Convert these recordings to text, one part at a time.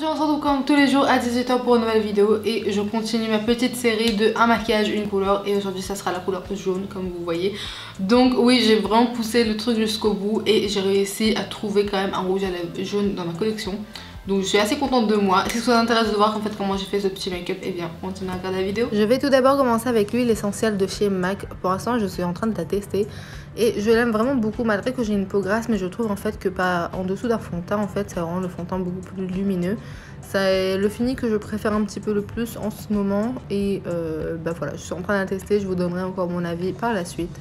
Aujourd'hui on se retrouve comme tous les jours à 18h pour une nouvelle vidéo et je continue ma petite série de un maquillage, une couleur, et aujourd'hui ça sera la couleur jaune comme vous voyez. Donc oui, j'ai vraiment poussé le truc jusqu'au bout et j'ai réussi à trouver quand même un rouge à lèvres jaune dans ma collection. Donc je suis assez contente de moi. Si ça vous intéresse de voir en fait comment j'ai fait ce petit make-up, et bien continuez à regarder la vidéo. Je vais tout d'abord commencer avec l'huile essentielle de chez MAC. Pour l'instant je suis en train de la tester et je l'aime vraiment beaucoup malgré que j'ai une peau grasse, mais je trouve en fait que pas en dessous d'un fond de teint en fait ça rend le fond de teint beaucoup plus lumineux. C'est le fini que je préfère un petit peu le plus en ce moment et bah voilà, je suis en train de la tester, je vous donnerai encore mon avis par la suite.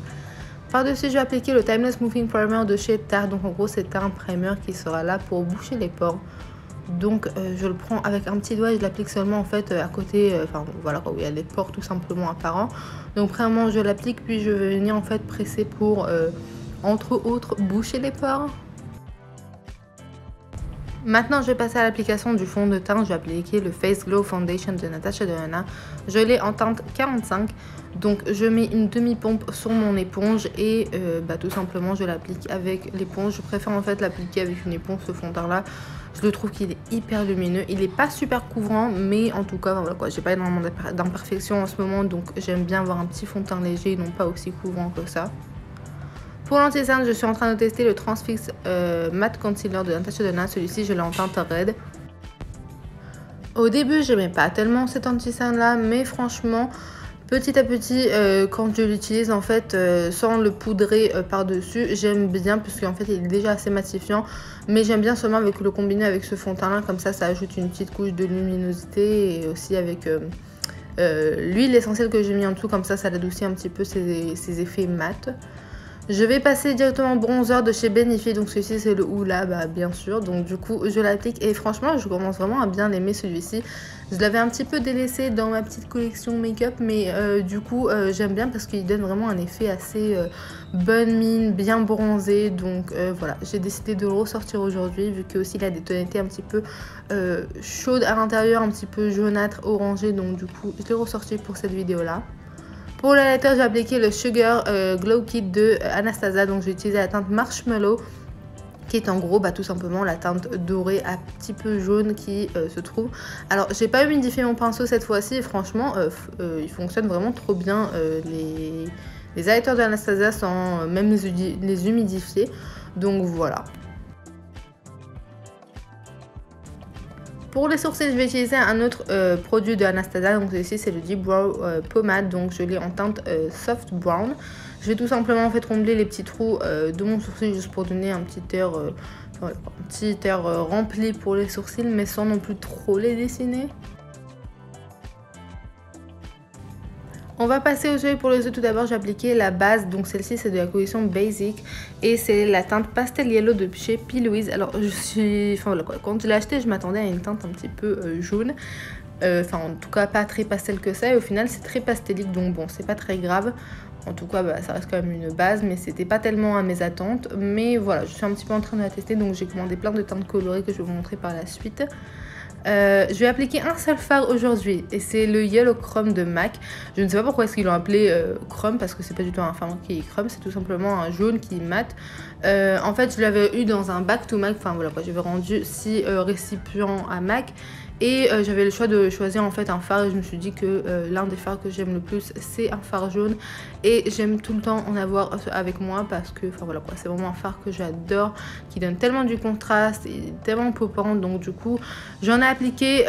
Par-dessus, je vais appliquer le Timeless Moving Primer de chez Tarte. Donc en gros, c'est un primer qui sera là pour boucher les pores. Donc je le prends avec un petit doigt et je l'applique seulement en fait à côté, enfin voilà, où il y a des pores tout simplement apparents. Donc premièrement, je l'applique, puis je vais venir en fait presser pour, entre autres, boucher les pores. Maintenant, je vais passer à l'application du fond de teint. Je vais appliquer le Face Glow Foundation de Natasha Denona. Je l'ai en teinte 45. Donc, je mets une demi-pompe sur mon éponge et bah, tout simplement, je l'applique avec l'éponge. Je préfère en fait l'appliquer avec une éponge, ce fond de teint-là. Je le trouve qu'il est hyper lumineux. Il n'est pas super couvrant, mais en tout cas, voilà quoi. J'ai pas énormément d'imperfections en ce moment. Donc, j'aime bien avoir un petit fond de teint léger et non pas aussi couvrant que ça. Pour l'anti-cerne, je suis en train de tester le Transfix Matte Concealer de Natasha Denona. Celui-ci, je l'ai en teinte red. Au début, je n'aimais pas tellement cet anti-cerne là, mais franchement, petit à petit, quand je l'utilise en fait, sans le poudrer par-dessus, j'aime bien puisqu'en fait, il est déjà assez matifiant. Mais j'aime bien seulement avec le combiner avec ce fond de teint là, comme ça ajoute une petite couche de luminosité et aussi avec l'huile essentielle que j'ai mis en dessous, comme ça l'adoucit un petit peu ses effets mat. Je vais passer directement au bronzer de chez Benefit, donc celui-ci c'est le Hoola, bah, bien sûr, donc du coup je l'applique et franchement je commence vraiment à bien aimer celui-ci. Je l'avais un petit peu délaissé dans ma petite collection make-up, mais du coup j'aime bien parce qu'il donne vraiment un effet assez bonne mine, bien bronzé, donc voilà, j'ai décidé de le ressortir aujourd'hui vu que aussi il a des tonalités un petit peu chaudes à l'intérieur, un petit peu jaunâtre, orangé, donc du coup je l'ai ressorti pour cette vidéo-là. Pour l'highlighter, j'ai appliqué le Sugar Glow Kit de Anastasia. Donc j'ai utilisé la teinte Marshmallow, qui est en gros tout simplement la teinte dorée un petit peu jaune qui se trouve. Alors j'ai pas humidifié mon pinceau cette fois-ci et franchement il fonctionne vraiment trop bien. Les highlighters de Anastasia sans même les humidifier. Donc voilà. Pour les sourcils, je vais utiliser un autre produit de Anastasia. Donc celui-ci c'est le Deep Brow Pomade. Donc je l'ai en teinte Soft Brown. Je vais tout simplement en fait combler les petits trous de mon sourcil juste pour donner un petit air rempli pour les sourcils, mais sans non plus trop les dessiner. On va passer aux yeux. Pour les yeux, tout d'abord j'ai appliqué la base, donc celle-ci c'est de la collection Basic et c'est la teinte Pastel Yellow de chez P. Louise. Alors quand je l'ai acheté je m'attendais à une teinte un petit peu jaune, enfin en tout cas pas très pastel que ça, et au final c'est très pastellique, donc bon c'est pas très grave. En tout cas ça reste quand même une base, mais c'était pas tellement à mes attentes, mais voilà, je suis un petit peu en train de la tester, donc j'ai commandé plein de teintes colorées que je vais vous montrer par la suite. Je vais appliquer un seul fard aujourd'hui et c'est le Yellow Chrome de MAC. Je ne sais pas pourquoi est-ce qu'ils l'ont appelé Chrome, parce que c'est pas du tout un fard qui est chrome, c'est tout simplement un jaune qui est mat. En fait je l'avais eu dans un back to MAC, enfin voilà quoi, j'avais rendu 6 récipients à MAC et j'avais le choix de choisir en fait un fard et je me suis dit que l'un des fards que j'aime le plus c'est un fard jaune et j'aime tout le temps en avoir avec moi parce que enfin voilà quoi, c'est vraiment un fard que j'adore, qui donne tellement du contraste et tellement popant, donc du coup j'en ai appliqué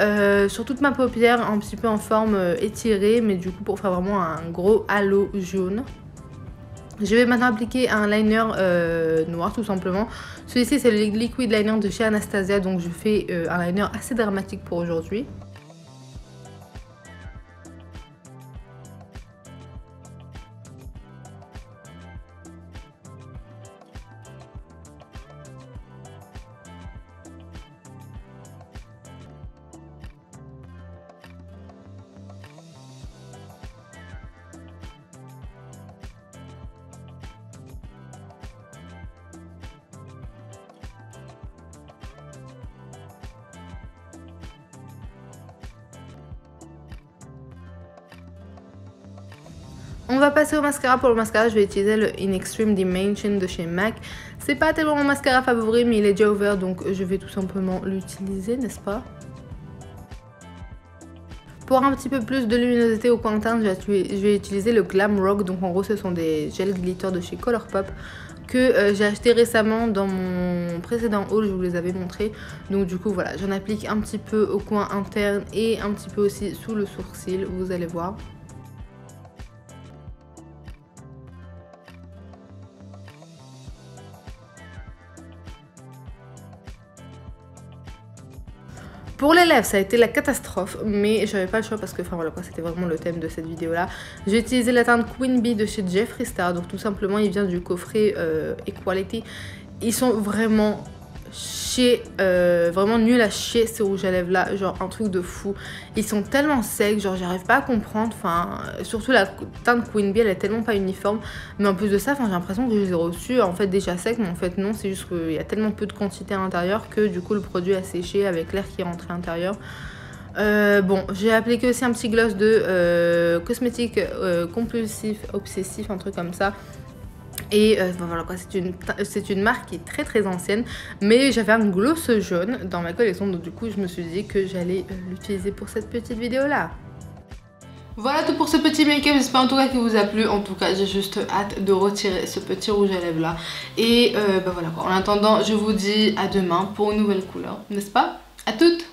sur toute ma paupière un petit peu en forme étirée, mais du coup pour faire vraiment un gros halo jaune. Je vais maintenant appliquer un liner noir tout simplement. Celui-ci c'est le Liquid Liner de chez Anastasia, donc je fais un liner assez dramatique pour aujourd'hui. On va passer au mascara. Pour le mascara, je vais utiliser le In Extreme Dimension de chez MAC. C'est pas tellement mon mascara favori, mais il est déjà ouvert, donc je vais tout simplement l'utiliser, n'est-ce pas? Pour un petit peu plus de luminosité au coin interne, je vais utiliser le Glam Rock. Donc en gros ce sont des gels glitter de chez Colourpop que j'ai acheté récemment dans mon précédent haul, je vous les avais montrés. Donc du coup voilà, j'en applique un petit peu au coin interne et un petit peu aussi sous le sourcil, vous allez voir. Pour les lèvres, ça a été la catastrophe, mais j'avais pas le choix parce que, enfin voilà quoi, c'était vraiment le thème de cette vidéo là. J'ai utilisé la teinte Queen Bee de chez Jeffree Star, donc tout simplement il vient du coffret Equality. Ils sont vraiment vraiment nuls à chier ces rouges à lèvres là, genre un truc de fou. Ils sont tellement secs, genre j'arrive pas à comprendre, enfin surtout la teinte Queen Bee elle est tellement pas uniforme, mais en plus de ça, enfin j'ai l'impression que je les ai reçus en fait déjà secs, mais en fait non, c'est juste qu'il y a tellement peu de quantité à l'intérieur que du coup le produit a séché avec l'air qui est rentré à l'intérieur. Bon, j'ai appliqué aussi un petit gloss de cosmétique compulsif, obsessif, un truc comme ça. Et voilà quoi, c'est une marque qui est très très ancienne, mais j'avais un gloss jaune dans ma collection, donc du coup je me suis dit que j'allais l'utiliser pour cette petite vidéo là. Voilà tout pour ce petit make-up, j'espère en tout cas qu'il vous a plu. En tout cas j'ai juste hâte de retirer ce petit rouge à lèvres là. Et voilà quoi, en attendant je vous dis à demain pour une nouvelle couleur, n'est-ce pas? À toutes!